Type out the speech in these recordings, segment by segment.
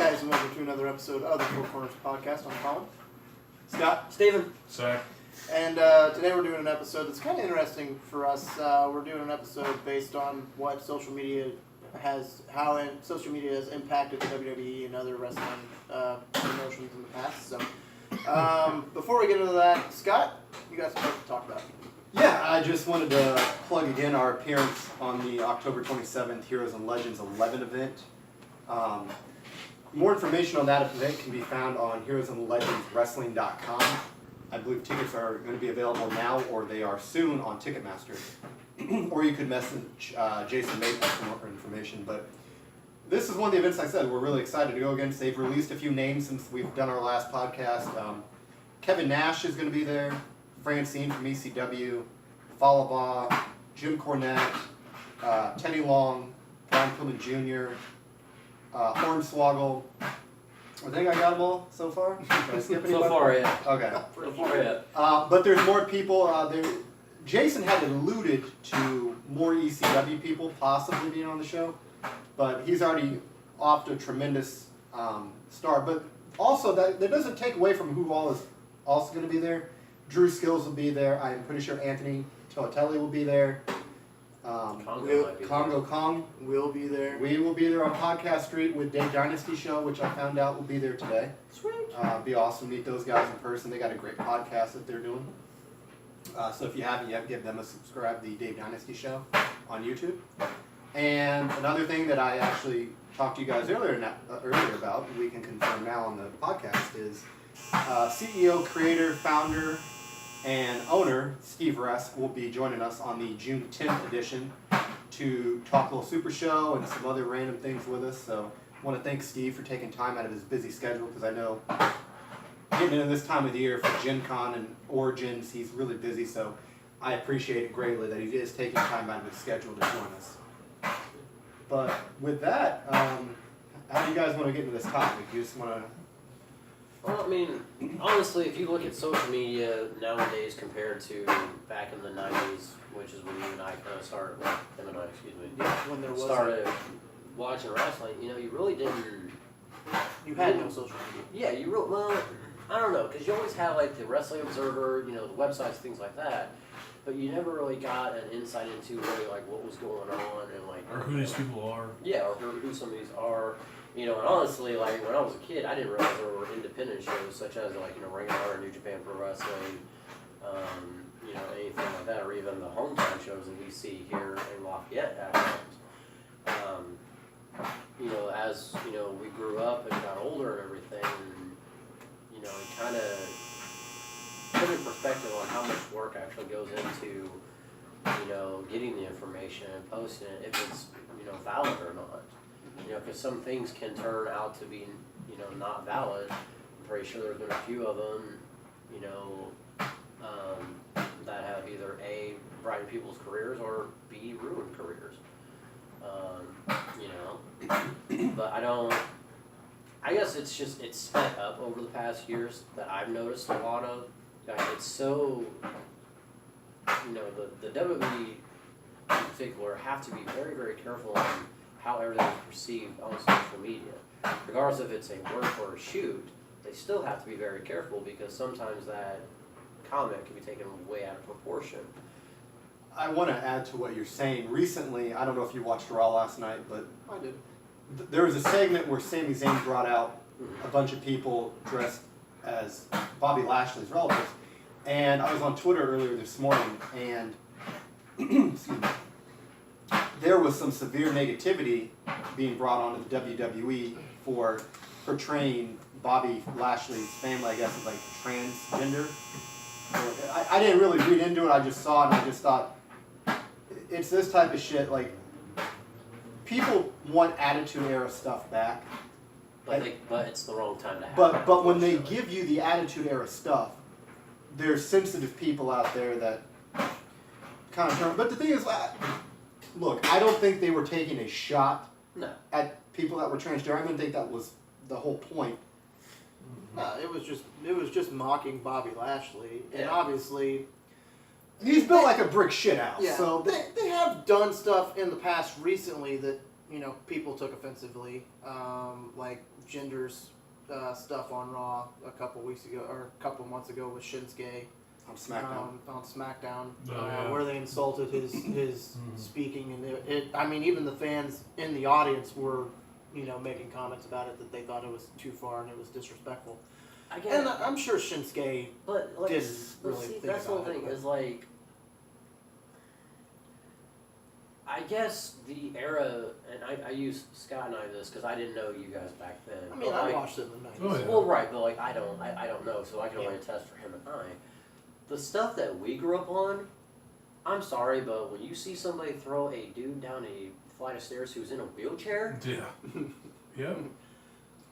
guys, and welcome to another episode of the Four Corners Podcast. I'm Colin. Scott. Steven. Zach. And today we're doing an episode that's kind of interesting for us. We're doing an episode based on what social media has, social media has impacted the WWE and other wrestling promotions in the past. So, before we get into that, Scott, you got some stuff to talk about. Yeah, I just wanted to plug again our appearance on the October 27th Heroes and Legends 11 event. More information on that event can be found on heroesandlegendswrestling.com. I believe tickets are going to be available now, or they are soon on Ticketmaster. Or you could message Jason Maple for more information. But this is one of the events I said we're really excited to go against. They've released a few names since we've done our last podcast. Kevin Nash is going to be there. Francine from ECW. Falaba. Jim Cornette. Teddy Long. Brian Pillman Jr. Hornswoggle. I think I got them all so far. Did I skip anybody? So far, yeah. Okay. So far, yeah. But there's more people. Jason had alluded to more ECW people possibly being on the show, but he's already off to a tremendous start. But also, that doesn't take away from who all is also going to be there. Drew Skills will be there. I'm pretty sure Anthony Tolatelli will be there. Congo Kong will be there. We will be there on Podcast Street with Dave Dynasty Show, which I found out will be there today. Sweet. Be awesome to meet those guys in person. They got a great podcast that they're doing. So if you haven't yet, give them a subscribe, the Dave Dynasty Show on YouTube. And another thing that I actually talked to you guys earlier about, and we can confirm now on the podcast, is CEO, creator, founder, and owner Steve Resk will be joining us on the June 10th edition to talk a little Super Show and some other random things with us. So I want to thank Steve for taking time out of his busy schedule, because I know getting into this time of the year for Gen Con and Origins, he's really busy. So I appreciate it greatly that he is taking time out of his schedule to join us. But with that, how do you guys want to get into this topic? You just want to... Well, I mean, honestly, if you look at social media nowadays compared to back in the 90s, which is when you and I kind of started, well, him and I, excuse me, When there was started watching wrestling, you know, you really didn't... You had no social media. Yeah, you really, well, I don't know, because you always had, like, the Wrestling Observer, you know, the websites, things like that, but you never really got an insight into really, like, what was going on and, like... Or who these people are. Yeah, or who some of these are. You know, and honestly, like, when I was a kid, I didn't realize there were independent shows such as, like, you know, Ring of Honor, New Japan Pro Wrestling, you know, anything like that, or even the hometown shows that we see here in Lafayette at times. You know, as, you know, we grew up and got older and everything, and, you know, it kind of put in perspective on how much work actually goes into, you know, getting the information and posting it, if it's, you know, valid or not. You know, because some things can turn out to be, you know, not valid. I'm pretty sure there's been a few of them, you know, that have either A, brightened people's careers, or B, ruined careers. You know, but I guess it's sped up over the past years that I've noticed a lot of. Like, it's so, you know, the WWE in particular have to be very, very careful on how everything is perceived on social media. Regardless if it's a work or a shoot, they still have to be very careful, because sometimes that comment can be taken way out of proportion. I want to add to what you're saying. Recently, I don't know if you watched Raw last night, but I did. There was a segment where Sami Zayn brought out a bunch of people dressed as Bobby Lashley's relatives. And I was on Twitter earlier this morning, and excuse me, there was some severe negativity being brought onto the WWE for portraying Bobby Lashley's family, I guess, as like transgender. I didn't really read into it, I just saw it and I just thought, it's this type of shit, like, people want Attitude Era stuff back. But it's the wrong time to have it. But when they give you the Attitude Era stuff, there's sensitive people out there that kind of turn. But the thing is, look, I don't think they were taking a shot at people that were transgender. I didn't think that was the whole point. No, it was just mocking Bobby Lashley, and obviously he's built like a brick shit house. Yeah, so they have done stuff in the past recently that people took offensively, like Ginger's stuff on Raw a couple weeks ago or a couple months ago with Shinsuke On SmackDown. on SmackDown, Yeah. where they insulted his speaking, and I mean, even the fans in the audience were, making comments about it that they thought it was too far and it was disrespectful. I get And it. I'm sure Shinsuke But like, didn't but really see, think that's the whole about it, thing but- is like, I guess the era, and I use Scott and I this because I didn't know you guys back then. I mean, but, I like, watched it in the 90s. Oh, yeah. Well, right, but like I don't know, so I can only attest for him and I. The stuff that we grew up on, I'm sorry, but when you see somebody throw a dude down a flight of stairs who's in a wheelchair, Yeah. Yeah.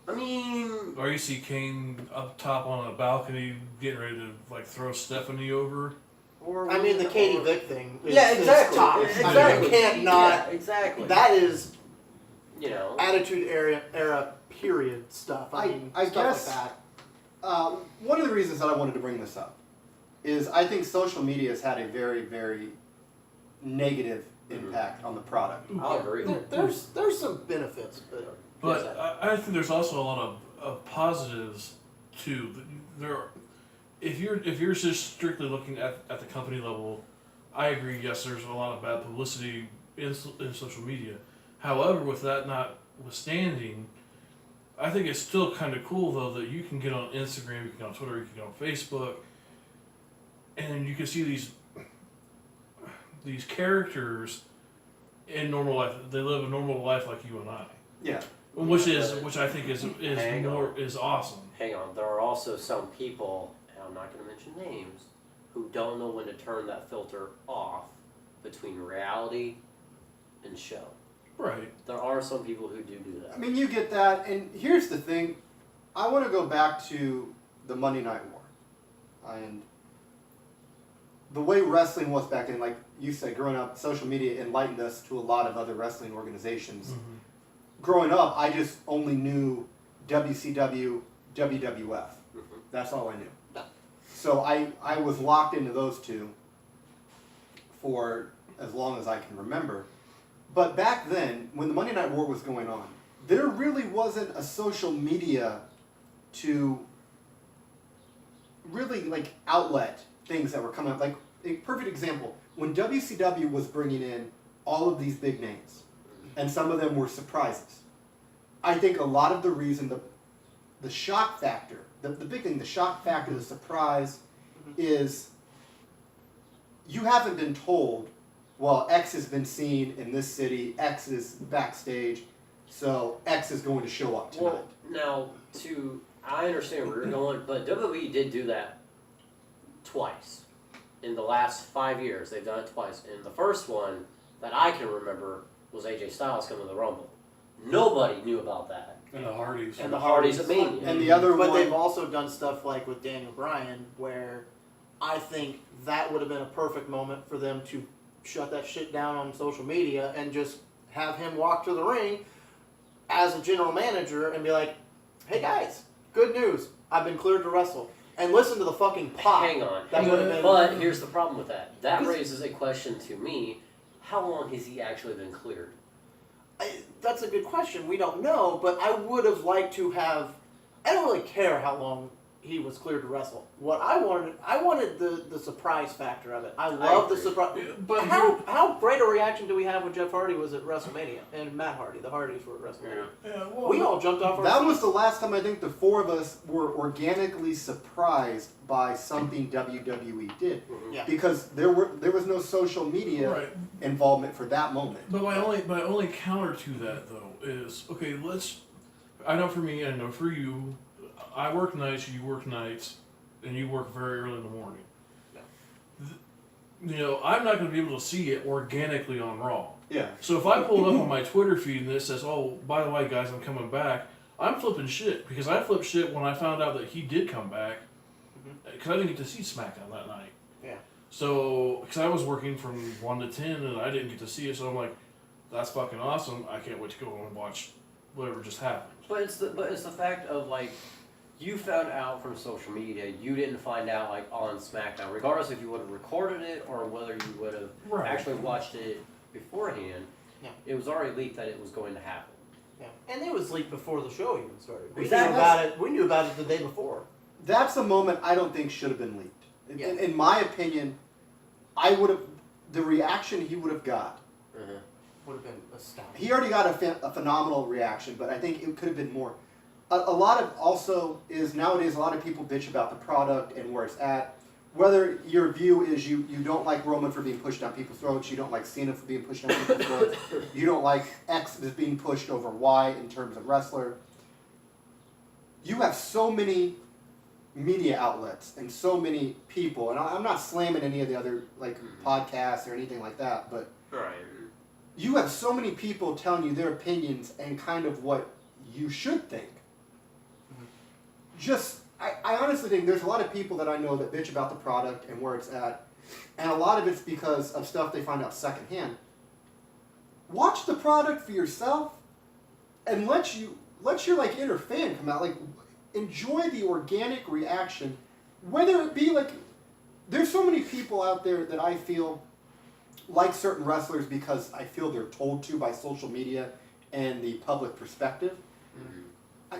I mean, Or you see Kane up top on a balcony getting ready to like throw Stephanie over. or I mean, the Katie or- Vick thing is, Yeah, exactly. is top. Exactly. I mean, you can't not. Yeah, exactly. That is You know. attitude era period stuff. I mean, I stuff guess- like that. One of the reasons that I wanted to bring this up is I think social media has had a very, very negative impact on the product. I'll agree. There's some benefits, but But Yes, I think there's also a lot of positives too. There, are, if you're just strictly looking at the company level, I agree. Yes, there's a lot of bad publicity in social media. However, with that notwithstanding, I think it's still kind of cool though that you can get on Instagram, you can get on Twitter, you can get on Facebook, and you can see these characters in normal life. They live a normal life like you and I. Yeah. Which I think is Hang more on. is awesome. Hang on, there are also some people, and I'm not going to mention names, who don't know when to turn that filter off between reality and show. Right. There are some people who do I that. mean, you get that, and here's the thing. I want to go back to the Monday Night War. And the way wrestling was back then, like you said, growing up, social media enlightened us to a lot of other wrestling organizations. Mm-hmm. Growing up, I just only knew WCW, WWF. Mhm. That's all I knew. Yeah. So I was locked into those two for as long as I can remember. But back then, when the Monday Night War was going on, there really wasn't a social media to really like outlet things that were coming up. Like a perfect example, when WCW was bringing in all of these big names, and some of them were surprises. I think a lot of the reason the shock factor, the big thing, the shock factor, the surprise, is you haven't been told, well, X has been seen in this city, X is backstage, so X is going to show up tonight. Well, now, I understand where you're going, but WWE did do that twice. In the last 5 years, they've done it twice. And the first one that I can remember was AJ Styles coming to the Rumble. Nobody knew about that. And the Hardys. And the Hardys at Mania. And the other but one, they've also done stuff like with Daniel Bryan, where I think that would have been a perfect moment for them to shut that shit down on social media and just have him walk to the ring as a general manager and be like, "Hey guys, good news! I've been cleared to wrestle." And listen to the fucking pop. Hang on. That would have been. But here's the problem with that. That Because- raises a question to me. How long has he actually been cleared? That's a good question. We don't know, but I would have liked to have. I don't really care how long he was cleared to wrestle. What I wanted the surprise factor of it. I love the agree. surprise. Yeah, but How great a reaction do we have when Jeff Hardy was at WrestleMania and Matt Hardy? The Hardys were at WrestleMania. Yeah, well, We all jumped off our that seats. was the last time I think the four of us were organically surprised by something WWE did. Yeah. Because there was no social media right. involvement for that moment. But my only counter to that though is okay. I know for me, I know for you. I work nights, you work nights, and you work very early in the morning. Yeah. I'm not going to be able to see it organically on Raw. Yeah. So if I pull it up on my Twitter feed and it says, "Oh, by the way, guys, I'm coming back," I'm flipping shit because I flipped shit when I found out that he did come back because I didn't get to see SmackDown that night. Yeah. So because I was working from 1 to 10 and I didn't get to see it, so I'm like, "That's fucking awesome! I can't wait to go home and watch whatever just happened." But it's the fact of like, you found out from social media. You didn't find out like on SmackDown, regardless if you would have recorded it or whether you would have Right. actually watched it beforehand. Yeah. It was already leaked that it was going to happen. Yeah, and it was leaked before the show even started. Exactly. We knew about it the day before. That's a moment I don't think should have been leaked. Yeah. In my opinion, the reaction he would have got. Would have been astounding. He already got a phenomenal reaction, but I think it could have been more. A lot of also is nowadays a lot of people bitch about the product and where it's at. Whether your view is you don't like Roman for being pushed down people's throats, you don't like Cena for being pushed down people's throats, you don't like X is being pushed over Y in terms of wrestler. You have so many media outlets and so many people, and I'm not slamming any of the other like podcasts or anything like that, but Right. you have so many people telling you their opinions and kind of what you should think. I honestly think there's a lot of people that I know that bitch about the product and where it's at, and a lot of it's because of stuff they find out secondhand. Watch the product for yourself, and let your like inner fan come out. Like, enjoy the organic reaction, whether it be like, there's so many people out there that I feel like certain wrestlers because I feel they're told to by social media and the public perspective.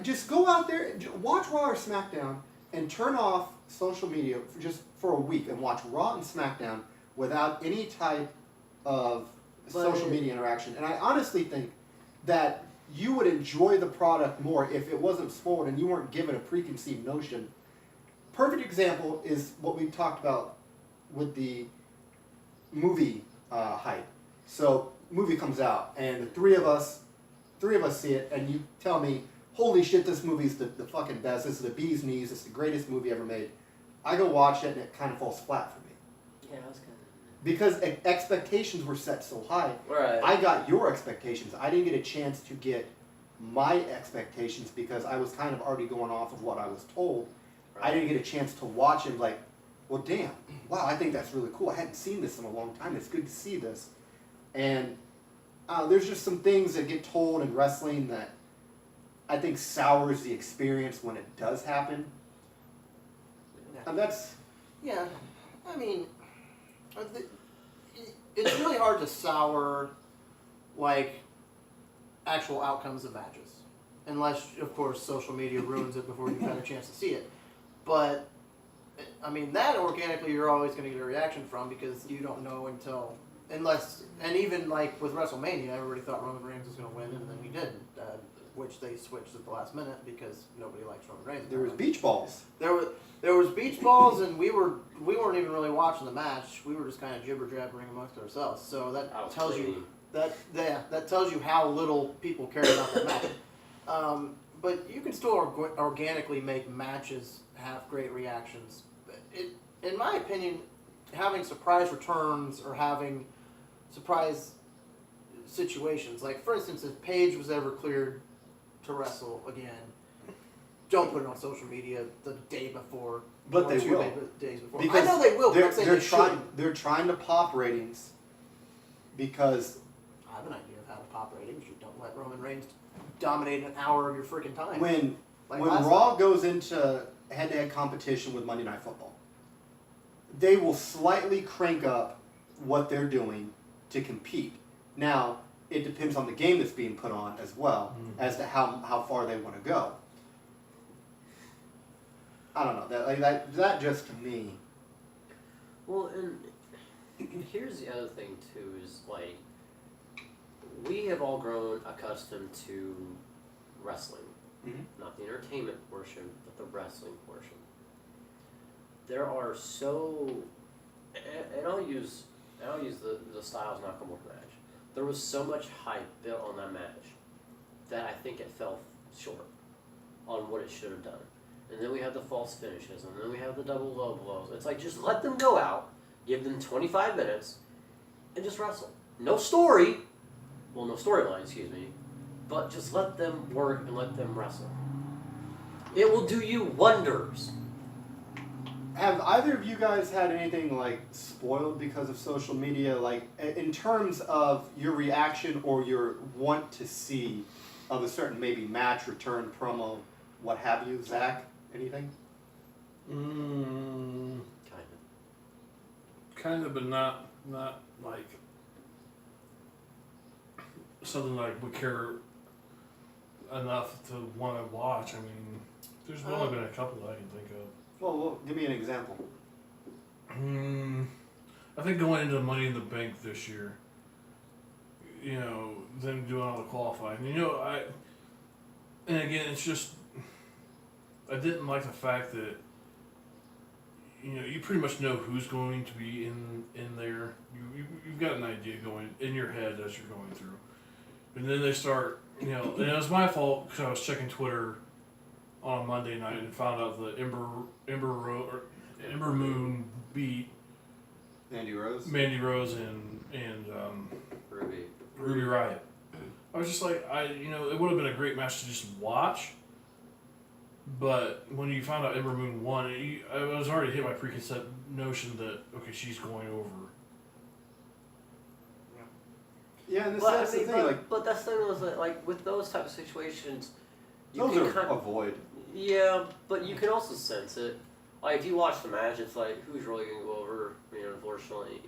Just go out there and watch Raw or SmackDown and turn off social media for a week and watch Raw and SmackDown without any type of social media interaction. And I honestly think that you would enjoy the product more if it wasn't spoiled and you weren't given a preconceived notion. Perfect example is what we talked about with the movie hype. So movie comes out and the three of us see it, and you tell me, holy shit, this movie's the fucking best, this is the bee's knees, it's the greatest movie ever made. I go watch it and it kind of falls flat for me. Yeah, I was kind Because expectations were set so high. Right. I got your expectations. I didn't get a chance to get my expectations because I was kind of already going off of what I was told. I didn't get a chance to watch it like, well, damn, wow, I think that's really cool. I hadn't seen this in a long time. It's good to see this. And there's just some things that get told in wrestling that I think sours the experience when it does happen. And that's... Yeah, I mean, it's really hard to sour, like, actual outcomes of matches. Unless, of course, social media ruins it before you've had a chance to see it. But, I mean, that organically you're always going to get a reaction from because you don't know unless, and even like with WrestleMania, everybody thought Roman Reigns was going to win and then he didn't, which they switched at the last minute because nobody likes Roman Reigns. There was beach balls. There was beach balls, and we weren't even really watching the match. We were just kind of jibber jabbering amongst ourselves. So that tells you that tells you how little people care about the match. But you can still organically make matches have great reactions. In my opinion, having surprise returns or having surprise situations, like for instance, if Paige was ever cleared to wrestle again, don't put it on social media the day before. But they will. Days before. Because I know they will, but I'm saying they're trying to pop ratings because... I have an idea of how to pop ratings. You don't let Roman Reigns dominate an hour of your freaking time. When Raw goes into head-to-head competition with Monday Night Football, they will slightly crank up what they're doing to compete. Now, it depends on the game that's being put on as well as to how far they want to go. I don't know. That just to me. Well, and here's the other thing too is like we have all grown accustomed to wrestling, not the entertainment portion, but the wrestling portion. There are and I'll use the Styles Nakamura match. There was so much hype built on that match that I think it fell short on what it should have done. And then we have the false finishes, and then we have the double low blows. It's like, just let them go out, give them 25 minutes, and just wrestle. No storyline, excuse me, but just let them work and let them wrestle. It will do you wonders. Have either of you guys had anything like spoiled because of social media, like in terms of your reaction or your want to see of a certain maybe match, return, promo, what have you? Zach, anything? Kind of, but not like. something that I would care enough to want to watch. I mean, there's only been a couple that I can think of. Well, give me an example. I think going into Money in the Bank this year, you know, them doing all the qualifying. You know, and again, it's just, I didn't like the fact that, you know, you pretty much know who's going to be in there. You've got an idea going in your head as you're going through. And then they start, you know, and it was my fault because I was checking Twitter on Monday night and found out the Ember Moon beat Mandy Rose and Ruby. Riott. I was just like, it would have been a great match to just watch. But when you found out Ember Moon won, I was already hit by preconceived notion that, okay, she's going over. Yeah, and But, that's the thing. but that's the thing was that, like with those type of situations, you Those can are kind of, avoid. yeah, but you can also sense it. Like if you watch the match, it's like who's really gonna go over. You know, unfortunately,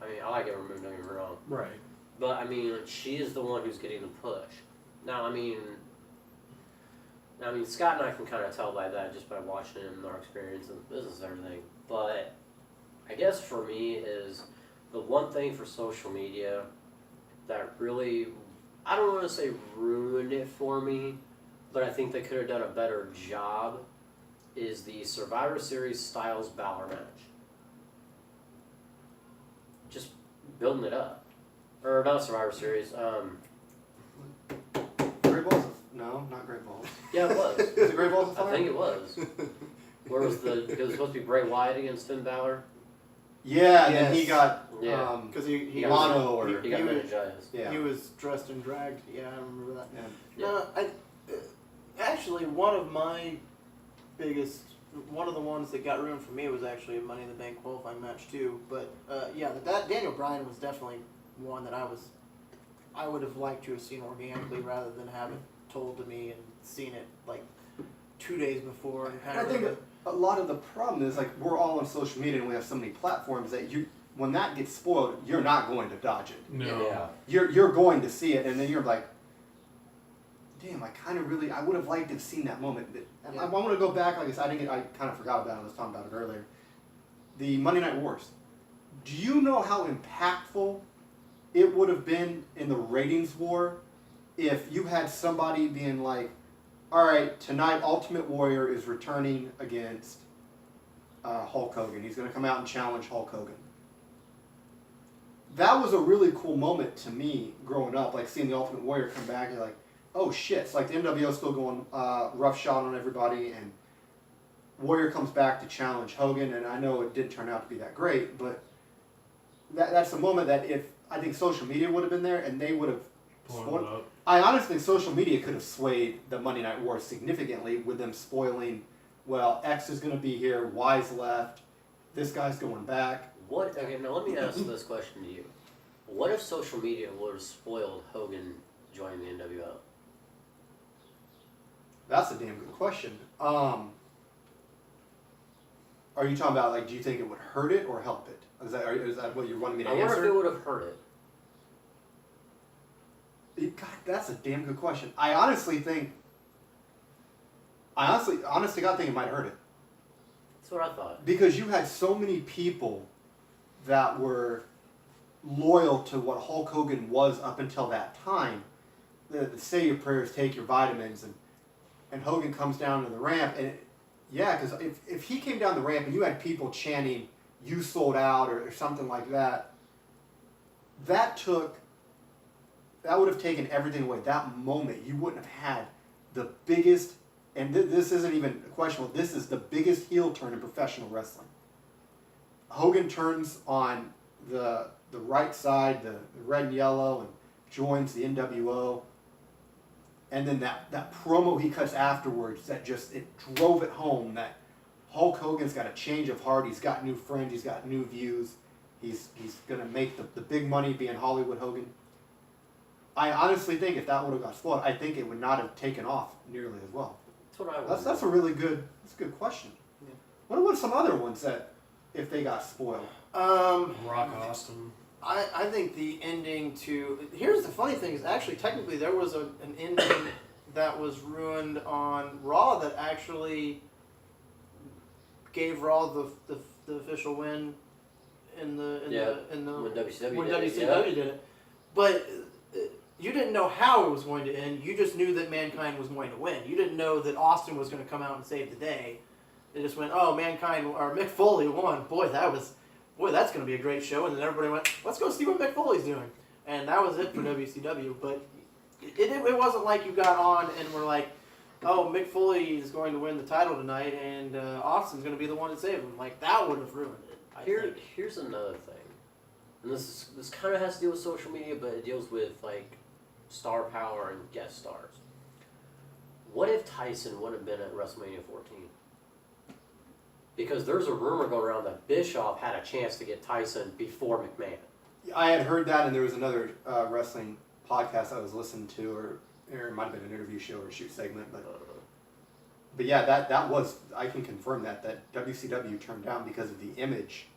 I mean, I like Ember Moon, don't get me wrong, Right. but I mean, she is the one who's getting the push. Now, I mean, Scott and I can kind of tell by that just by watching him and our experience in the business and everything. But I guess for me is the one thing for social media that really, I don't want to say ruined it for me, but I think they could have done a better job, is the Survivor Series Styles Balor match. Just building it up. Or not Survivor Series, Great Balls? No, not Great Balls. yeah it was. Is it Great Balls of Fire? I think it was. Where was it was supposed to be Bray Wyatt against Finn Balor? Yeah, and then he Yes. got Yeah. Because he mono or He got he was- meningitis. yeah. he was dressed and dragged. Yeah, I remember that. Yeah. No, actually one of the ones that got ruined for me was actually a Money in the Bank qualifying match too. But that Daniel Bryan was definitely one that I would have liked to have seen organically rather than have it told to me and seen it like 2 days before. And And I think a lot of the problem is, like, we're all on social media and we have so many platforms that when that gets spoiled, you're not going to dodge it. No. Yeah. You're going to see it, and then you're like, damn, I would have liked to have seen that moment. Yeah. I want to go back, like I said, I kind of forgot about it, I was talking about it earlier. The Monday Night Wars. Do you know how impactful it would have been in the ratings war if you had somebody being like, all right, tonight Ultimate Warrior is returning against Hulk Hogan. He's going to come out and challenge Hulk Hogan. That was a really cool moment to me growing up, like seeing the Ultimate Warrior come back. You're like, oh shit! It's like the NWO still going roughshod on everybody, and Warrior comes back to challenge Hogan. And I know it didn't turn out to be that great, but that's a moment that if I think social media would have been there and they would have. Pulling it up. I honestly think social media could have swayed the Monday Night Wars significantly with them spoiling, well, X is going to be here, Y's left, this guy's going back. Okay, now let me ask this question to you. What if social media would have spoiled Hogan joining the NWO? That's a damn good question. Are you talking about, like, do you think it would hurt it or help it? Is that what you're wanting me to I wonder if answer? it would have hurt it. God, that's a damn good question. I honestly God think it might hurt it. That's what I thought. Because you had so many people that were loyal to what Hulk Hogan was up until that time. The say your prayers, take your vitamins, and Hogan comes down to the ramp, and because if he came down the ramp and you had people chanting, "You sold out" or something like that, that would have taken everything away. That moment, you wouldn't have had the biggest, and this isn't even questionable, this is the biggest heel turn in professional wrestling. Hogan turns on the right side, the red and yellow, and joins the NWO. And then that promo he cuts afterwards, it drove it home that Hulk Hogan's got a change of heart, he's got new friends, he's got new views, he's going to make the big money being Hollywood Hogan. I honestly think if that would have got spoiled, I think it would not have taken off nearly as well. That's what I would. That's a really good question. Yeah. What about some other ones that if they got spoiled? Rock Austin. I think the ending to here's the funny thing is actually technically there was an ending that was ruined on Raw that actually gave Raw the official win in the when WCW when did it, WCW did it, but you didn't know how it was going to end. You just knew that Mankind was going to win. You didn't know that Austin was going to come out and save the day. They just went, oh, Mankind or Mick Foley won. Boy, that's going to be a great show. And then everybody went, let's go see what Mick Foley's doing. And that was it for WCW. But it wasn't like you got on and were like, oh, Mick Foley is going to win the title tonight, and Austin's going to be the one to save him. Like, that would have ruined it, I think. Here's another thing. And this kind of has to deal with social media, but it deals with, like, star power and guest stars. What if Tyson wouldn't have been at WrestleMania 14? Because there's a rumor going around that Bischoff had a chance to get Tyson before McMahon. I had heard that, and there was another wrestling podcast I was listening to, or it might have been an interview show or a shoot segment, but yeah, that was, I can confirm that WCW turned down because of the image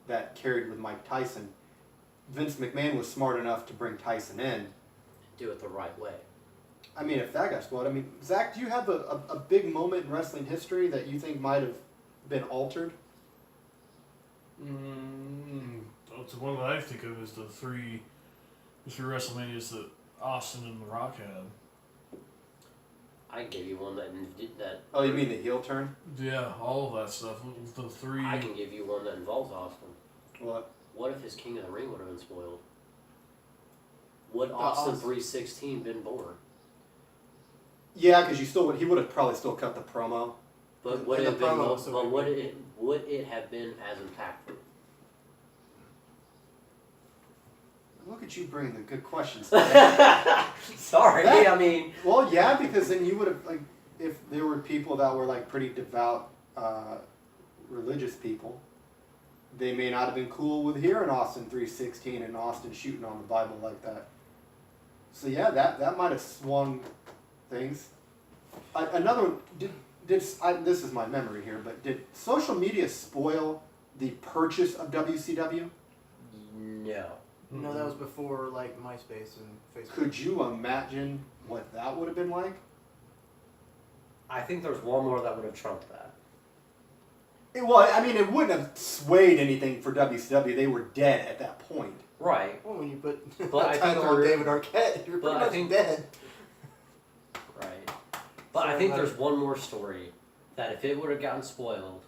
that carried with Mike Tyson. Vince McMahon was smart enough to bring Tyson in. Do it the right way. I mean, if that got spoiled, I mean, Zach, do you have a big moment in wrestling history that you think might have been altered? The one that I think of is the three WrestleManias that Austin and The Rock had. I can give you one that. Oh, you mean the heel turn? Yeah, all of that stuff. The three. I can give you one that involves Austin. What? What if his King of the Ring would have been spoiled? Would Austin 316 been born? Yeah, because he would have probably still cut the promo. But would it have been? But would it have been as impactful? Look at you bringing the good questions. Sorry, I mean. Well, yeah, because then you would have, like, if there were people that were like pretty devout, religious people, they may not have been cool with hearing Austin 316 and Austin shooting on the Bible like that. So yeah, that might have swung things. Another one, this is my memory here, but did social media spoil the purchase of WCW? No. No, that was before, like, MySpace and Facebook. Could you imagine what that would have been like? I think there's one more that would have trumped that. Well, I mean, it wouldn't have swayed anything for WCW. They were dead at that point. Right. Well, when you put But I a title think on David Arquette, you're pretty much dead. Right. But I think there's one more story that if it would have gotten spoiled,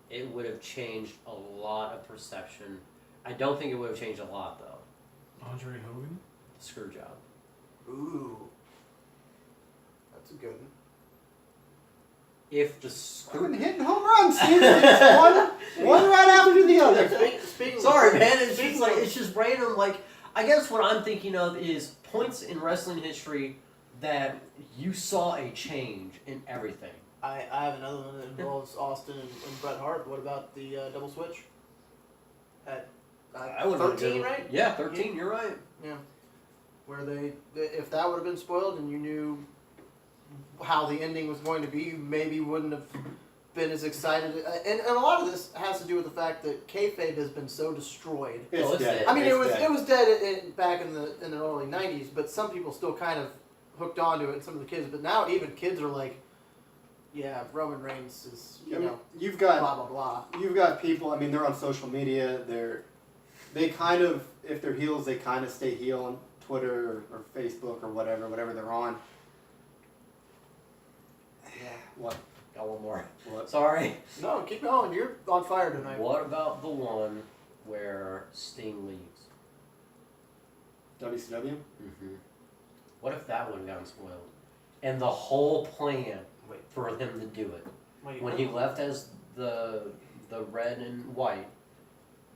it would have changed a lot of perception. I don't think it would have changed a lot, though. Andre Hogan? The screw job. Ooh. That's a good one. If the screw... Fucking hitting home runs, Steve. one right after the other. Sorry, man. It's just random. Like, I guess what I'm thinking of is points in wrestling history that you saw a change in everything. I have another one that involves Austin and Bret Hart. What about the double switch? At 13, right? Yeah, 13. You're right. Yeah. Where if that would have been spoiled and you knew how the ending was going to be, you maybe wouldn't have been as excited. And a lot of this has to do with the fact that kayfabe has been so destroyed. It's dead. I mean, it was dead back in the early '90s, but some people still kind of hooked onto it. Some of the kids, but now even kids are like, yeah, Roman Reigns is you've got blah blah blah. You've got people. I mean, they're on social media. They kind of, if they're heels, they kind of stay heel on Twitter or Facebook or whatever they're on. Yeah. What? Got one more. What? Sorry. No, keep going. You're on fire tonight. What about the one where Sting leaves? WCW? Mm-hmm. What if that one got spoiled? And the whole plan for him to do it. When he left as the red and white,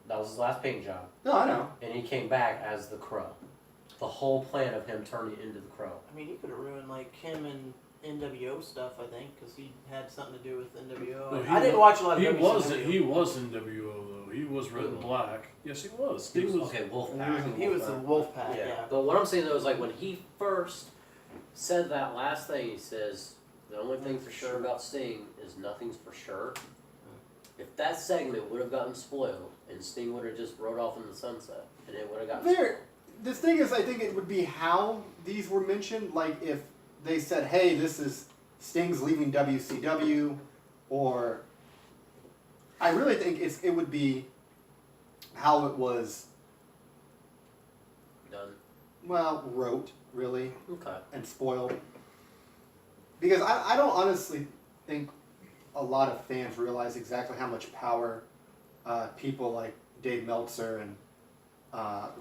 that was his last paint job. No, I know. And he came back as the Crow. The whole plan of him turning into the Crow. I mean, he could have ruined like him and NWO stuff, I think, because he had something to do with NWO. No, I didn't watch a lot of He WCW. was in WO though. He was red and black. Yes, he was. He was. Okay, Wolfpack. He was the Wolfpack, Yeah. yeah. But what I'm saying though is like when he first said that last thing, he says the only thing for sure about Sting is nothing's for sure. If that segment would have gotten spoiled and Sting would have just rode off in the sunset and it would have gotten The thing is, I think it would be how these were mentioned. Like if they said, "Hey, this is Sting's leaving WCW," or I really think it would be how it was. done. Well, wrote really Okay. and spoiled. Because I don't honestly think a lot of fans realize exactly how much power people like Dave Meltzer and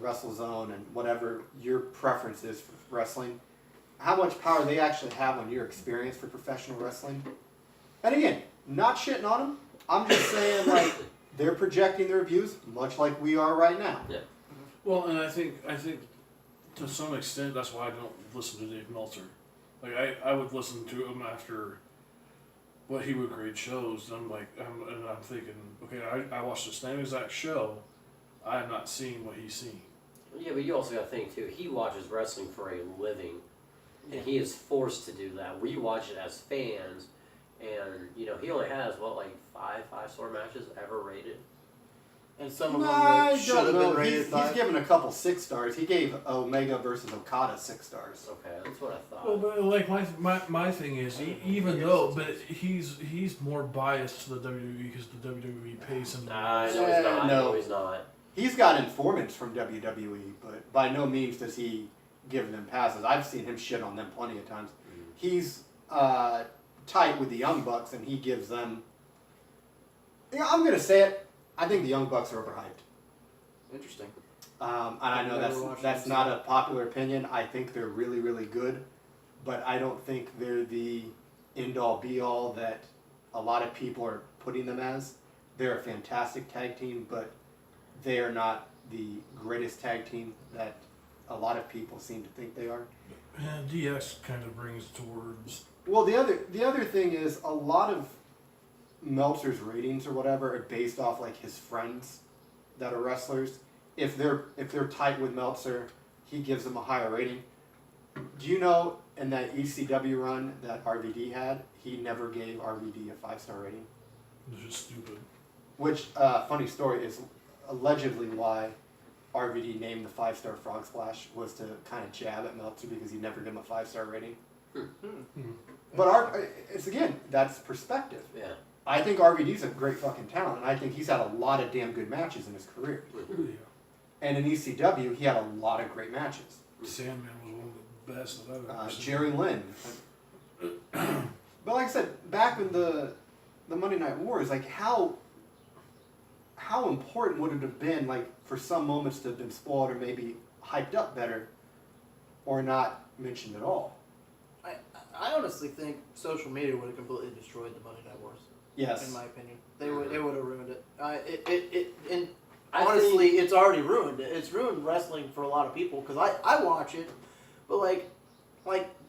WrestleZone and whatever your preference is for wrestling, how much power they actually have on your experience for professional wrestling. And again, not shitting on them. I'm just saying, like, they're projecting their views much like we are right now. Yeah. Well, and I think to some extent that's why I don't listen to Dave Meltzer. Like I would listen to him after what he would grade shows. And I'm thinking, okay, I watched the same exact show. I have not seen what he's seen. Yeah, but you also got to think too. He watches wrestling for a living, and he is forced to do that. We watch it as fans, and he only has like five-star matches ever rated. And some of them I should have don't been know. rated He's given a couple 6 stars. He gave Omega versus Okada 6 stars. Okay, that's what I thought. Well, but like my thing is, even though, but he's more biased to the WWE because the WWE pays him. Nah, no, Yeah, he's not. no. No, he's not. He's got informants from WWE, but by no means does he give them passes. I've seen him shit on them plenty of times. He's tight with the Young Bucks, and he gives them. Yeah, I'm gonna say it. I think the Young Bucks are overhyped. Interesting. And I know Never watched that's them, not a popular opinion. I think they're really, really good, but I don't think they're the end-all, be-all that a lot of people are putting them as. They're a fantastic tag team, but they are not the greatest tag team that a lot of people seem to think they are. And DX kind of brings towards. Well, the other thing is a lot of Meltzer's ratings or whatever are based off like his friends that are wrestlers. If they're tight with Meltzer, he gives them a higher rating. Do you know in that ECW run that RVD had, he never gave RVD a 5-star rating? It's just stupid. Which funny story is allegedly why RVD named the 5-star Frog Splash was to kind of jab at Meltzer because he never gave him a 5-star rating. But it's again, that's perspective. Yeah. I think RVD's a great fucking talent, and I think he's had a lot of damn good matches in his career. Yeah. And in ECW, he had a lot of great matches. Sandman was one of the best that I've ever seen. Jerry Lynn. But like I said, back in the Monday Night Wars, like how important would it have been, like, for some moments to have been spoiled or maybe hyped up better, or not mentioned at all? I honestly think social media would have completely destroyed the Monday Night Wars. Yes. In my opinion, it would have ruined it. And I honestly, it's already ruined it. It's ruined wrestling for a lot of people because I watch it, but like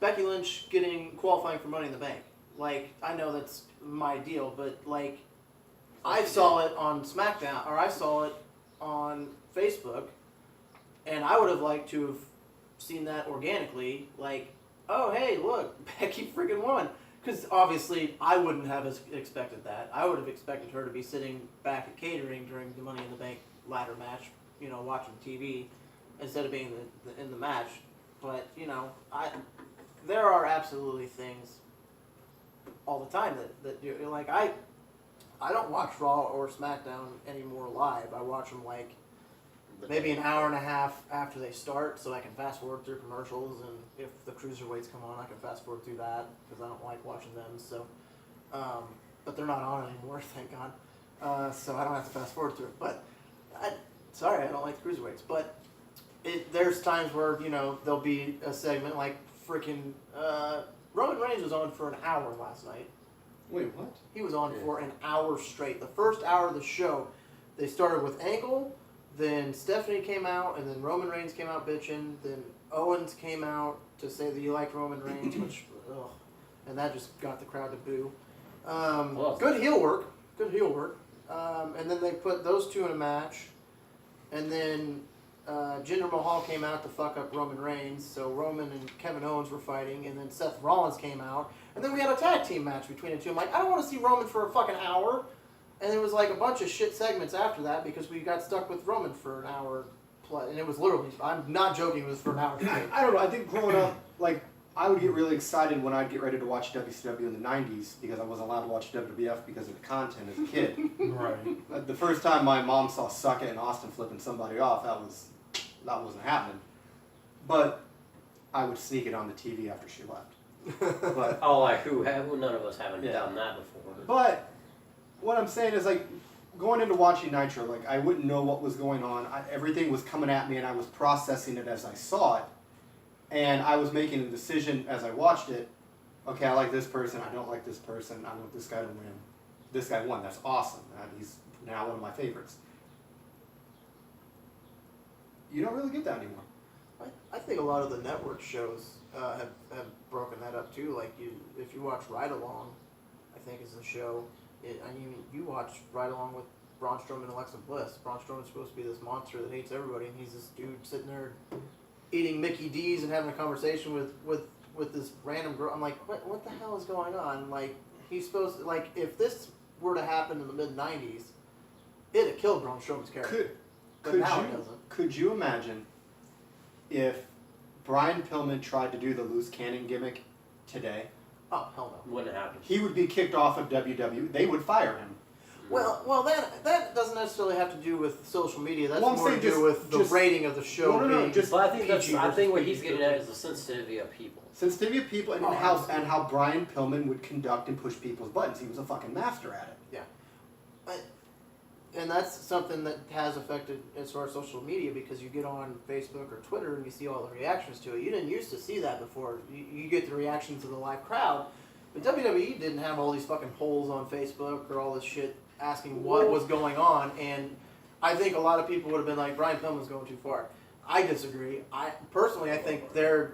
Becky Lynch qualifying for Money in the Bank. Like, I know that's my deal, but like I saw it on SmackDown or I saw it on Facebook, and I would have liked to have seen that organically. Like, oh hey, look, Becky freaking won. Because obviously, I wouldn't have expected that. I would have expected her to be sitting back at catering during the Money in the Bank ladder match, watching TV, instead of being in the match. But there are absolutely things all the time that you're like I don't watch Raw or SmackDown anymore live. I watch them like maybe an hour and a half after they start, so I can fast forward through commercials, and if the cruiserweights come on, I can fast forward through that because I don't like watching them. So, but they're not on anymore, thank God. So I don't have to fast forward through it. But sorry, I don't like the cruiserweights. But there's times where there'll be a segment like freaking Roman Reigns was on for an hour last night. Wait, what? He was on for an hour straight. The first hour of the show, they started with Angle. Then Stephanie came out, and then Roman Reigns came out bitching. Then Owens came out to say that you like Roman Reigns, which, ugh, and that just got the crowd to boo. Good heel work. And then they put those two in a match, and then Jinder Mahal came out to fuck up Roman Reigns, so Roman and Kevin Owens were fighting, and then Seth Rollins came out, and then we had a tag team match between the two. I'm like, I don't want to see Roman for a fucking hour. And there was like a bunch of shit segments after that because we got stuck with Roman for an hour plus, and it was literally, I'm not joking, it was for an hour straight. I don't know. I think growing up, like, I would get really excited when I'd get ready to watch WCW in the 90s because I wasn't allowed to watch WWF because of the content as a kid. Right. The first time my mom saw Suck It and Austin flipping somebody off, that wasn't happening. But I would sneak it on the TV after she left. But Oh, like who? None of us haven't Yeah. done that before. But what I'm saying is, like, going into watching Nitro, like, I wouldn't know what was going on. Everything was coming at me, and I was processing it as I saw it. And I was making a decision as I watched it. Okay, I like this person. I don't like this person. I want this guy to win. This guy won. That's awesome. He's now one of my favorites. You don't really get that anymore. I think a lot of the network shows have broken that up too. Like if you watch Ride Along, I think is a show. You watch Ride Along with Braun Strowman and Alexa Bliss. Braun Strowman's supposed to be this monster that hates everybody, and he's this dude sitting there eating Mickey D's and having a conversation with this random girl. I'm like, what the hell is going on? Like, he's supposed to, like, if this were to happen in the mid-90s, it'd have killed Braun Strowman's character. But now it doesn't. Could you imagine if Brian Pillman tried to do the loose cannon gimmick today? Oh, hell no. Wouldn't happen. He would be kicked off of WWE. They would fire him. Well, that doesn't necessarily have to do with social media. That's Well, I'm more to saying do just- with the just- rating of the show. No, being just- But I think PG I think what versus he's getting at is the sensitivity of people. Sensitivity of people and Oh, how absolutely. and how Brian Pillman would conduct and push people's buttons. He was a fucking master at it. And that's something that has affected as far as social media, because you get on Facebook or Twitter and you see all the reactions to it. You didn't used to see that before. You get the reactions of the live crowd. But WWE didn't have all these fucking polls on Facebook or all this shit asking what was going on. And I think a lot of people would have been like, Brian Pillman's going too far. I disagree. I think they're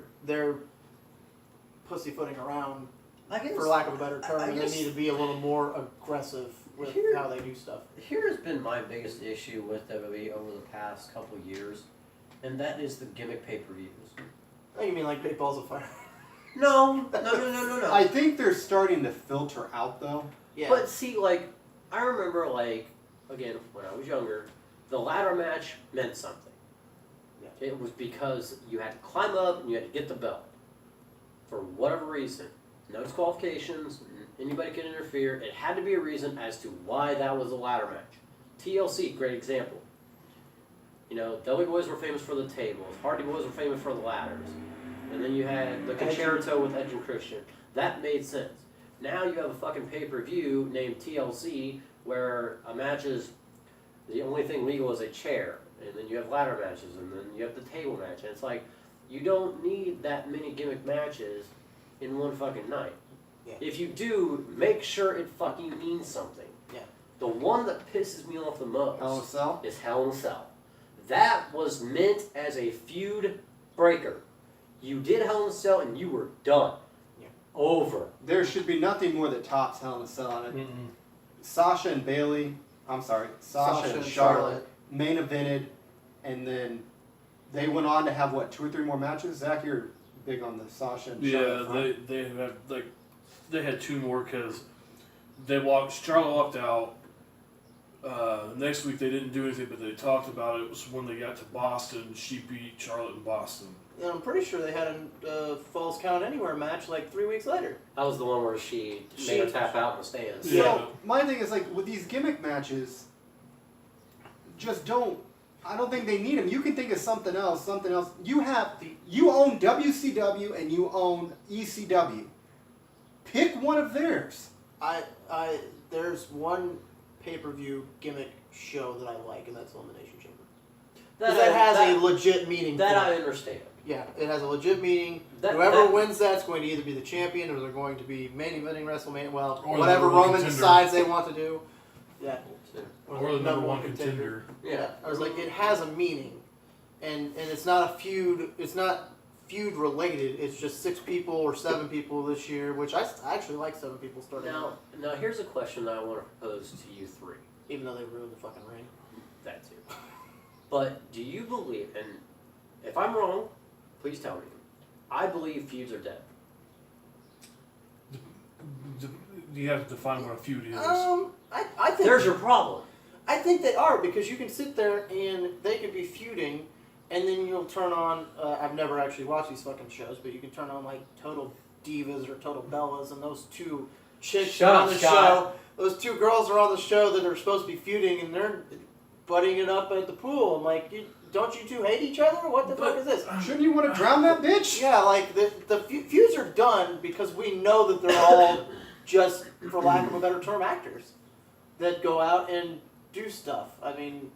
pussyfooting around, I guess, for lack of a better term, I and they guess- need to be a little more aggressive with how they do stuff. Here's been my biggest issue with WWE over the past couple of years, and that is the gimmick pay-per-views. Oh, you mean like Great Balls of Fire? No. I think they're starting to filter out though. Yeah. But see, like, I remember, like, again, when I was younger, the ladder match meant something. Yeah. It was because you had to climb up and you had to get the belt. For whatever reason. No disqualifications, anybody could interfere. It had to be a reason as to why that was a ladder match. TLC, great example. You know, Dudley Boys were famous for the tables. Hardy Boys were famous for the ladders. And then you had the Concerto with Edge and Christian. That made sense. Now you have a fucking pay-per-view named TLC where a match is, the only thing legal is a chair. And then you have ladder matches, and then you have the table match. And it's like, you don't need that many gimmick matches in one fucking night. Yeah. If you do, make sure it fucking means something. Yeah. The one that pisses me off the most Hell in a Cell? is Hell in a Cell. That was meant as a feud breaker. You did Hell in a Cell and you were done. Yeah. Over. There should be nothing more that tops Hell in a Cell on it. Mm-mm. Sasha and Charlotte main evented, and then they went on to have what, 2 or 3 more matches. Zach, you're big on the Sasha and Charlotte front. they had 2 more because Charlotte walked out. Next week they didn't do anything, but they talked about it. It was when they got to Boston. She beat Charlotte in Boston. And I'm pretty sure they had a Falls Count Anywhere match like 3 weeks later. That was the one where she made her tap out in the stands. Yeah. So my thing is, like, with these gimmick matches, I don't think they need them. You can think of something else. You own WCW and you own ECW. Pick one of theirs. There's one pay-per-view gimmick show that I like, and that's Elimination Chamber. That That has a legit meaning. That for I it. understand. Yeah, it has a legit meaning. That- Whoever that- wins that's going to either be the champion or they're going to be main eventing WrestleMania. Well, Or the whatever number one Roman contender. decides they want to do. Yeah. Or the number one contender. Yeah. I was like, it has a meaning, and it's not a feud. It's not feud related. It's just 6 people or 7 people this year, which I actually like 7 people starting out, Now here's a question that I want to pose to you 3. even though they ruined the fucking ring. That too. But do you believe, and if I'm wrong, please tell me, I believe feuds are dead. You have to define what a feud is. I think There's your problem. I think they are, because you can sit there and they could be feuding, and then you'll turn on. I've never actually watched these fucking shows, but you can turn on like Total Divas or Total Bellas, and those two chicks Shut are on up, the Scott. show. Those two girls are on the show that are supposed to be feuding, and they're butting it up at the pool. I'm like, don't you two hate each other? What the fuck is this? Shouldn't you want to drown that bitch? Yeah, like the feuds are done because we know that they're all just, for lack of a better term, actors that go out and do stuff. I mean,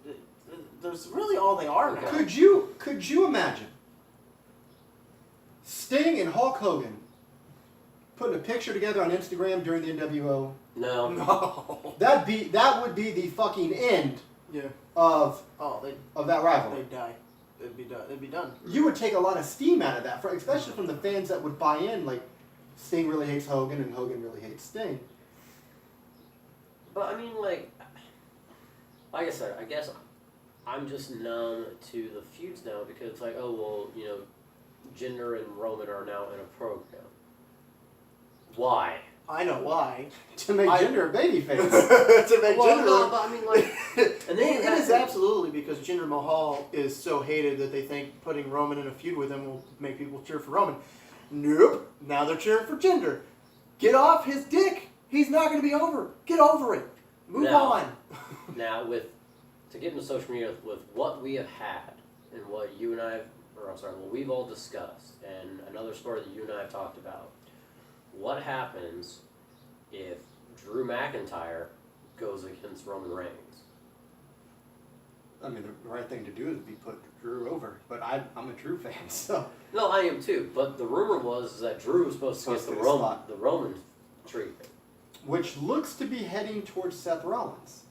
there's really all they are now. Could you imagine Sting and Hulk Hogan putting a picture together on Instagram during the NWO? No. No. That would be the fucking end Yeah. of Oh, that rivalry. they'd die. It'd be done. It'd be done. You would take a lot of steam out of that, especially from the fans that would buy in. Like, Sting really hates Hogan and Hogan really hates Sting. But I mean, like I said, I guess I'm just numb to the feuds now because it's like, oh well, you know, Jinder and Roman are now in a program. Why? I know why. To make Jinder a babyface. To make Well, Jinder no, look- but I mean, like, and then you it have is to- absolutely because Jinder Mahal is so hated that they think putting Roman in a feud with him will make people cheer for Roman. Nope. Now they're cheering for Jinder. Get off his dick. He's not going to be over. Get over it. Move Now- on. Now, to get into social media with what we have had and what you and I have, or I'm sorry, what we've all discussed, and another story that you and I have talked about, what happens if Drew McIntyre goes against Roman Reigns? I mean, the right thing to do is be put Drew over. But I'm a Drew fan, so. No, I am too. But the rumor was that Drew was supposed to get Supposed to get a slot. the Roman treatment. Which looks to be heading towards Seth Rollins.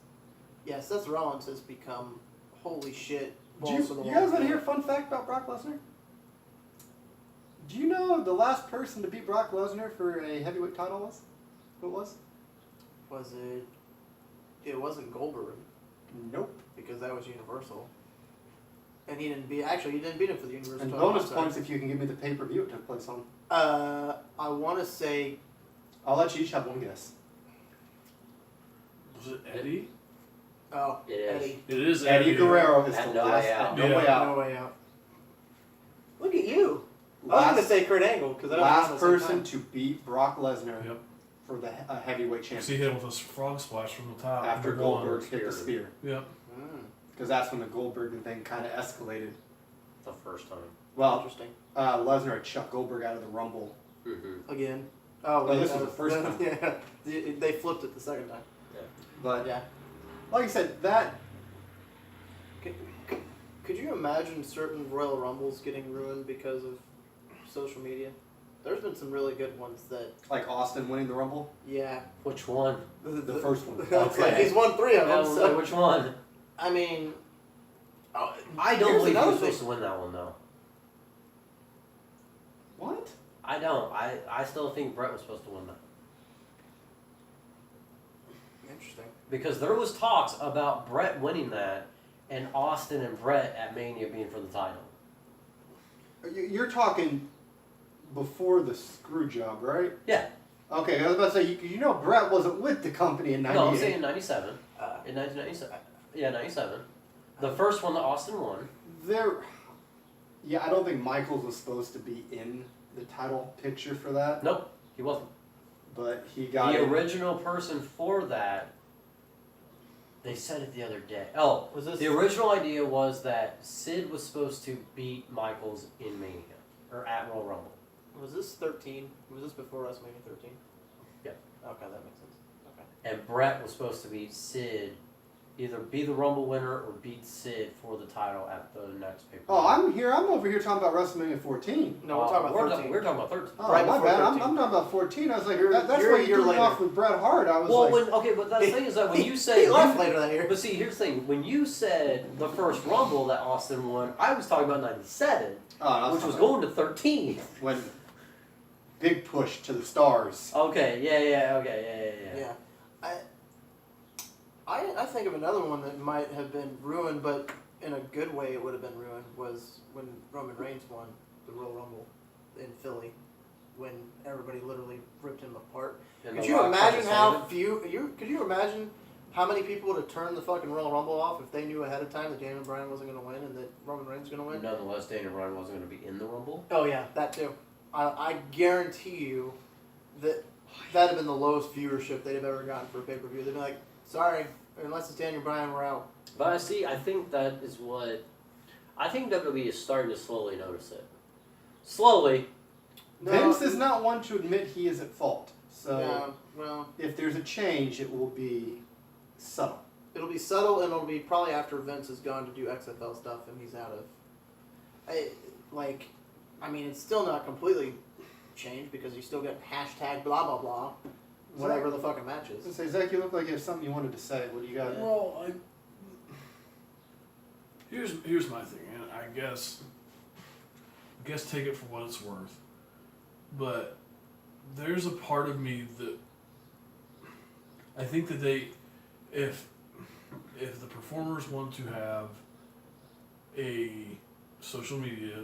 Yeah, Seth Rollins has become, holy shit, Do balls to the you wall. guys want to hear a fun fact about Brock Lesnar? Do you know the last person to beat Brock Lesnar for a heavyweight title was? Who it was? Was it? It wasn't Goldberg, Nope. because that was Universal. And he didn't beat him for the Universal And title. bonus I'm sorry. points if you can give me the pay-per-view it took place on. I want to say, I'll let you each have one guess. Was it Eddie? oh, It is. Eddie. It is Eddie Guerrero is Had the no last. way out. No Yeah. way out. No way out. Look at you. I was Last- going to say Kurt Angle, because I don't Last know person to beat Brock Lesnar Yep. for the heavyweight See championship him with his frog splash from the top. after Number one. Goldberg hit the spear. Yep. Because that's when the Goldberg thing kind of escalated. The first time. Well, Interesting. Lesnar had chucked Goldberg out of the Rumble. Mm-hmm. Again. Oh, No, yeah, this that was the first time. Yeah, they flipped it the second time. But Yeah. like I said, that Could you imagine certain Royal Rumbles getting ruined because of social media? There's been some really good ones that, like Austin winning the Rumble, yeah. Which one? the first one. It's like Okay. he's won 3 of them. So Which one? I mean, I don't here's believe he another was thing. supposed to win that one though. What? I don't. I still think Brett was supposed to win that. Interesting. Because there was talks about Brett winning that and Austin and Brett at Mania being for the title. You're talking before the screw job, right? Yeah. Okay, I was about to say, you know Brett wasn't with the company in 98. No, I'm saying 97. Uh, In 1997. Yeah, 97. The first one that Austin won. Yeah, I don't think Michaels was supposed to be in the title picture for that, Nope, he wasn't. but he got The it. original person for that, they said it the other day. Oh, Was this- the original idea was that Sid was supposed to beat Michaels in Mania, or at Royal Rumble. Was this 13? Was this before WrestleMania 13? Yeah. Okay, that makes sense. Okay. And Brett was supposed to beat Sid, either be the Rumble winner or beat Sid for the title at the next pay-per-view. Oh, I'm over here talking about WrestleMania 14. No, we're talking about 13. We're talking about 13. Oh, Right my before bad. I'm 13. talking about 14. I was like, You're- that's you're why a you year threw me later. off with Bret Hart. I was Well, like, but the thing is that when you He said left later that year. But see, here's the thing. When you said the first Rumble that Austin won, I was talking about 97, oh, I which was talking going to 13. about when big push to the stars. Okay, yeah. Yeah. I think of another one that might have been ruined, but in a good way it would have been ruined, was when Roman Reigns won the Royal Rumble in Philly, when everybody literally ripped him apart. And Could The you Rock imagine tried to how save him. few? Could you imagine How many people would have turned the fucking Royal Rumble off if they knew ahead of time that Daniel Bryan wasn't going to win and that Roman Reigns was going to win? Nonetheless, Daniel Bryan wasn't going to be in the Rumble. Oh yeah, that too. I guarantee you that that'd have been the lowest viewership they'd have ever gotten for a pay-per-view. They'd be like, sorry, unless it's Daniel Bryan, we're out. But I think that is what... I think WWE is starting to slowly notice it. Slowly. Vince is not one to admit he is at fault. So Yeah, well, if there's a change, it will be subtle. it'll be subtle and it'll be probably after Vince is gone to do XFL stuff and he's out of... I mean, it's still not completely changed because you still get hashtag blah blah blah, whatever the fucking match I was is. gonna say, Zach, you look like you have something you wanted to say. What do you got? Well, here's my thing, and I guess take it for what it's worth. But there's a part of me that I think that if the performers want to have a social media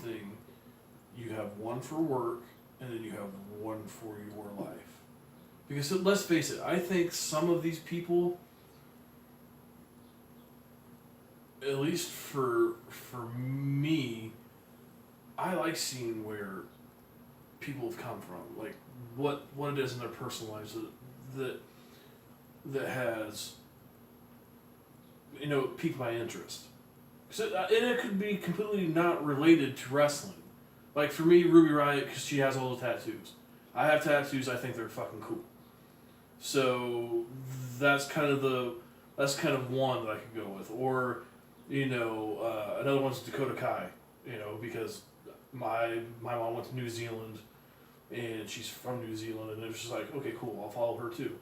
thing, you have one for work and then you have one for your life. Because let's face it, I think some of these people, at least for me, I like seeing where people have come from, like what it is in their personal lives that has, piqued my interest. So, and it could be completely not related to wrestling. Like for me, Ruby Riott, because she has all the tattoos. I have tattoos. I think they're fucking cool. So that's kind of one that I could go with. Or, another one's Dakota Kai. Because my mom went to New Zealand, and she's from New Zealand, and it was just like, okay, cool, I'll follow her too.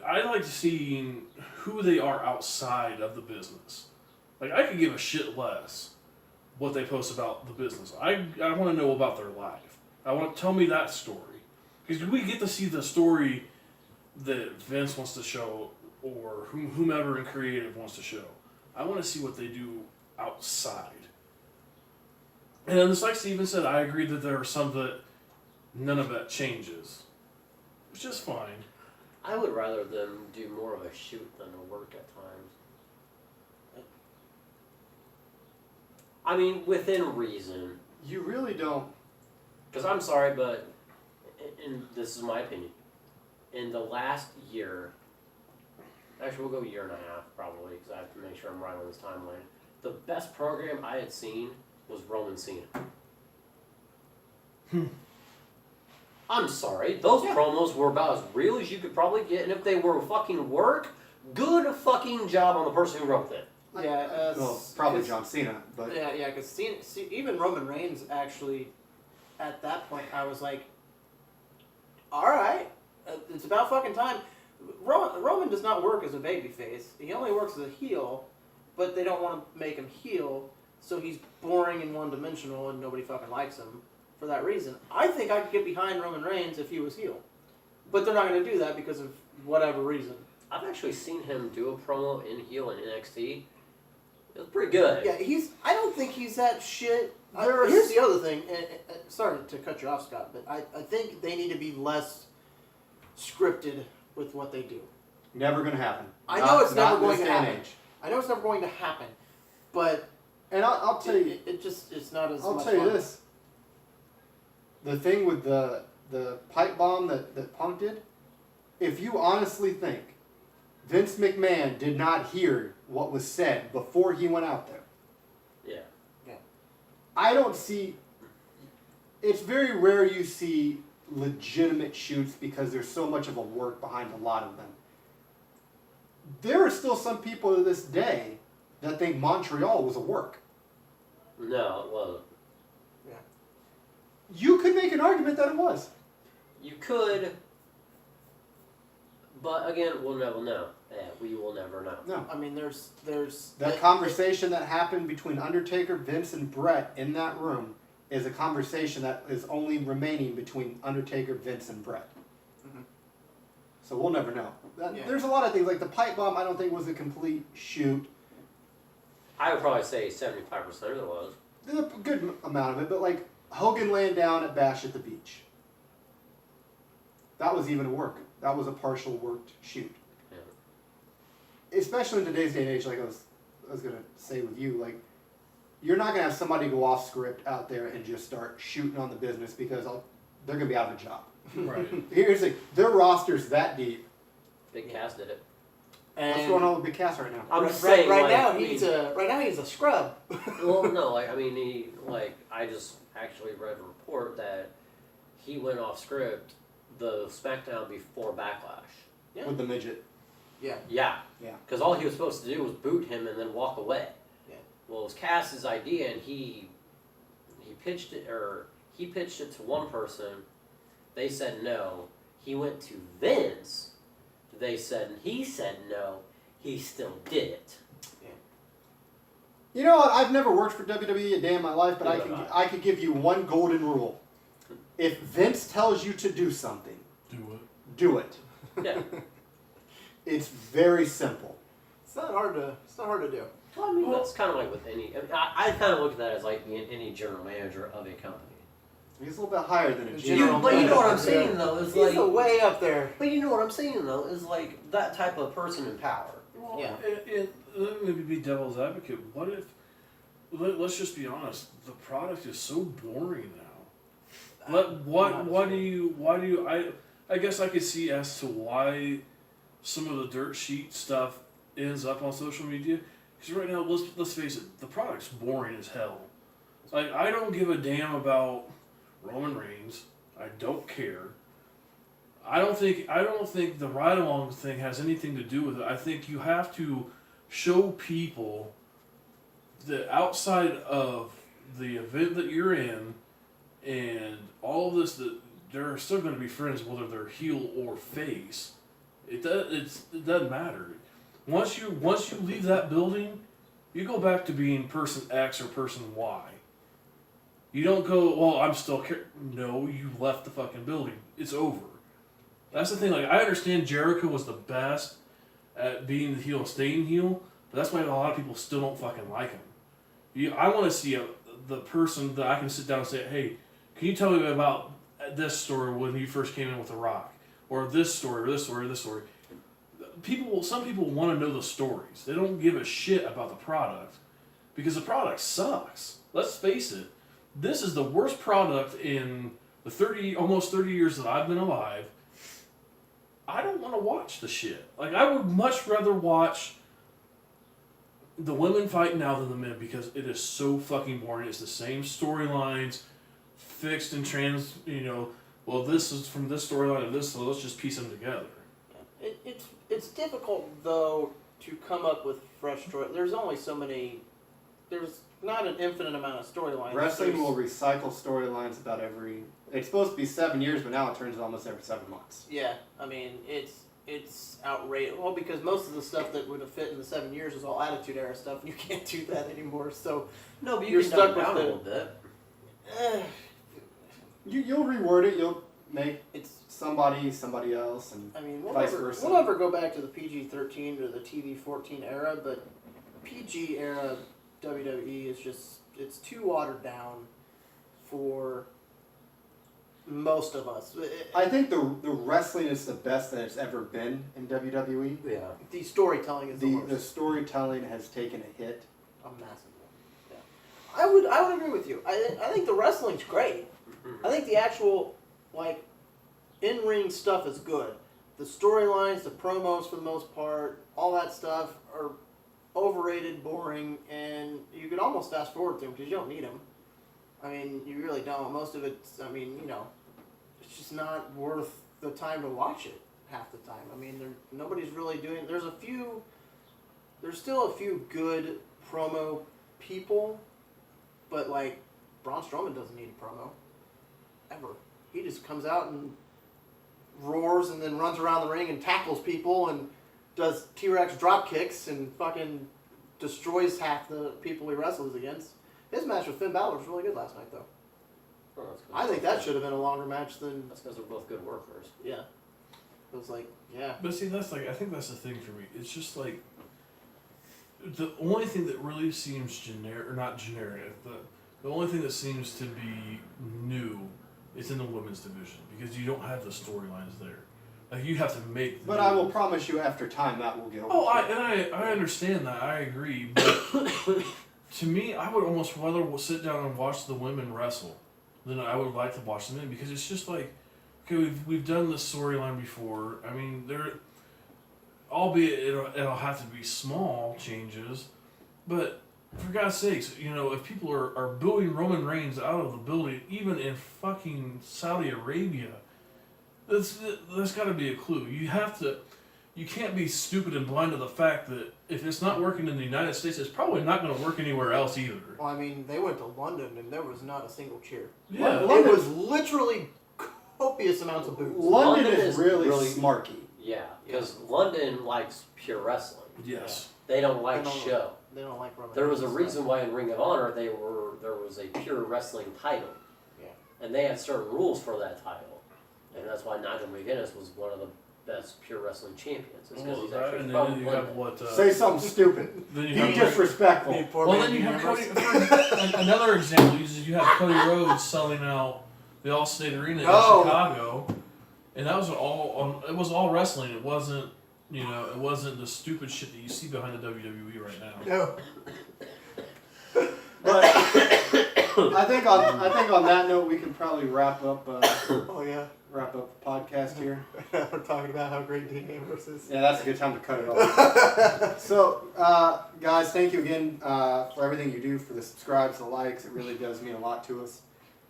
I like seeing who they are outside of the business. Like, I could give a shit less what they post about the business. I want to know about their life. I want to tell me that story. Because we get to see the story that Vince wants to show or whomever in creative wants to show. I want to see what they do outside. And then, just like Steven said, I agree that there are some that none of that changes. Which is fine. I would rather them do more of a shoot than a work at times. I mean, within reason. You really don't. Because I'm sorry, but, and this is my opinion, in the last year, actually we'll go year and a half probably, because I have to make sure I'm right on this timeline, the best program I had seen was Roman Cena. I'm sorry, those promos were about as real as you could probably get, and if they were fucking work, good fucking job on the person who wrote them. Yeah, Well, probably John Cena, but Yeah, because even Roman Reigns actually, at that point, I was like, all right, it's about fucking time. Roman does not work as a babyface. He only works as a heel, but they don't want to make him heel, so he's boring and one-dimensional, and nobody fucking likes him for that reason. I think I could get behind Roman Reigns if he was heel, but they're not going to do that because of whatever reason. I've actually seen him do a promo in heel in NXT. It was pretty good. Yeah, I don't think he's that shit. There's- Here's the other thing. Sorry to cut you off, Scott, but I think they need to be less scripted with what they do. never going to happen. I know it's never not in going this to day and happen. age. I know it's never going to happen, but And I'll tell you, it's not as I'll much tell you fun. this. The thing with the pipe bomb that Punk did, if you honestly think Vince McMahon did not hear what was said before he went out there, Yeah. I don't see. It's very rare you see legitimate shoots because there's so much of a work behind a lot of them. There are still some people to this day that think Montreal was a work. No, it wasn't. You could make an argument that it was. You could, but again, we'll never know. Yeah, we will never know. No. I mean, there's That conversation that happened between Undertaker, Vince, and Brett in that room is a conversation that is only remaining between Undertaker, Vince, and Brett. Mhm. So we'll never know. Yeah. There's a lot of things, like the pipe bomb I don't think was a complete shoot. I would probably say 75% of it was. There's a good amount of it, but like Hogan laying down at Bash at the Beach. That was even a work. That was a partial worked shoot. Yeah. especially in today's day and age, like I was gonna say with you, like you're not gonna have somebody go off script out there and just start shooting on the business because they're gonna be out of a job. Right. Here's the their roster's that deep. Big Cass did it. And What's going on with Big Cass right now? I'm just saying, right like, now I mean- he's a scrub. Well, no, like, I mean, I just actually read a report that he went off script the SmackDown before Backlash. Yeah. With the midget. Yeah. Yeah. Yeah. Because all he was supposed to do was boot him and then walk away. Yeah. Well, it was Cass's idea, and he pitched it to one person. They said no. He went to Vince. He said no. He still did it. You know what? I've never worked for WWE a day in my life, but Neither have I could give you one golden rule. If Vince tells you to do something, Do it. do it. Yeah. It's very simple. It's not hard to do. Well, I mean, that's kind of like with any. I mean, I kind of look at that as like being any general manager of a company. He's a little bit higher than a The general. But you know what I'm manager. saying though is He's like. way up there. But you know what I'm saying though is like that type of person in power. Well, Yeah. and let me be devil's advocate. What if? Let's just be honest. The product is so boring now. Why do you? I guess I could see as to why some of the dirt sheet stuff ends up on social media. Because right now, let's face it, the product's boring as hell. Like I don't give a damn about Roman Reigns. I don't care. I don't think the ride along thing has anything to do with it. I think you have to show people that outside of the event that you're in and all of this, that they're still going to be friends whether they're heel or face. It doesn't matter. Once you leave that building, you go back to being person X or person Y. You don't go, well, I'm still no, you left the fucking building. It's over. That's the thing. Like I understand Jericho was the best at being the heel and staying heel, but that's why a lot of people still don't fucking like him. I want to see the person that I can sit down and say, hey, can you tell me about this story when you first came in with The Rock, or this story, or this story, or this story. Some people want to know the stories. They don't give a shit about the product because the product sucks. Let's face it. This is the worst product in the almost 30 years that I've been alive. I don't want to watch the shit. Like I would much rather watch the women fight now than the men because it is so fucking boring. It's the same storylines, fixed and well, this is from this storyline to this, so let's just piece them together. It's difficult though to come up with fresh story. There's only so many. There's not an infinite amount of storylines. Wrestling will recycle storylines about every. It's supposed to be 7 years, but now it turns almost every 7 months. Yeah, I mean it's outrageous. Well, because most of the stuff that would have fit in the 7 years is all Attitude Era stuff, and you can't do that anymore. So No, but You're you can stuck dumb it down with a the- little bit. eh, You'll reword it. You'll make it's. somebody else, and I mean, Vice versa. we'll never go back to the PG-13 or the TV-14 era, but PG era WWE is it's too watered down for most of us. I think the wrestling is the best that it's ever been in WWE. Yeah. The storytelling is the The worst. storytelling has taken a hit. A massive one. Yeah. I would agree with you. I think the wrestling's great. I think the actual in-ring stuff is good. The storylines, the promos for the most part, all that stuff are overrated, boring, and you could almost fast forward through them because you don't need them. I mean, you really don't. Most of it's, it's just not worth the time to watch it half the time. I mean, nobody's really doing. There's still a few good promo people, but Braun Strowman doesn't need a promo ever. He just comes out and roars and then runs around the ring and tackles people and does T-Rex drop kicks and fucking destroys half the people he wrestles against. His match with Finn Balor was really good last night, though. Oh, that's good. I think that should have been a longer match than. That's because they're both good workers. Yeah. It was yeah. But see, I think that's the thing for me. It's just the only thing that really seems generic, or not generic, the only thing that seems to be new is in the women's division because you don't have the storylines there. Like you have to make. The But I will promise you, after time, that will get over. Oh, I understand that. I agree, but to me, I would almost rather sit down and watch the women wrestle than I would like to watch the men, because it's just like, okay, we've done this storyline before. I mean, albeit it'll have to be small changes, but for God's sakes, you know, if people are booing Roman Reigns out of the building, even in fucking Saudi Arabia, that's got to be a clue. You can't be stupid and blind to the fact that if it's not working in the United States, it's probably not going to work anywhere else either. Well, I mean, they went to London and there was not a single cheer. Yeah, It was literally copious amounts of boos. London is really smarky. Yeah, because London likes pure wrestling. yes. They don't like They don't- show. They don't like Roman There was a Reigns. reason why in Ring of Honor there was a pure wrestling title. Yeah. And they had certain rules for that title. And that's why Nigel McGuinness was one of the best pure wrestling champions. It's because he's actually and from then you have London. what? Say something stupid. Then you Be have disrespectful. Poor well, man, then you have Dean Cody. Another example is you have Cody Rhodes selling out the Allstate Arena in Oh. Chicago, and that was it was all wrestling. It wasn't, you know, it wasn't the stupid shit that you see behind the WWE right now. No. But I think on that note, we can probably wrap up Oh, yeah. the podcast here. We're talking about how great Dean Ambrose is. Yeah, that's a good time to cut it off. So, guys, thank you again for everything you do, for the subscribes, the likes. It really does mean a lot to us.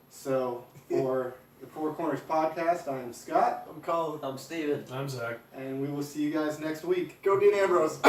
So, for the Four Corners Podcast, I am Scott, I'm Colin. I'm Steven. I'm Zach. and we will see you guys next week. Go Dean Ambrose.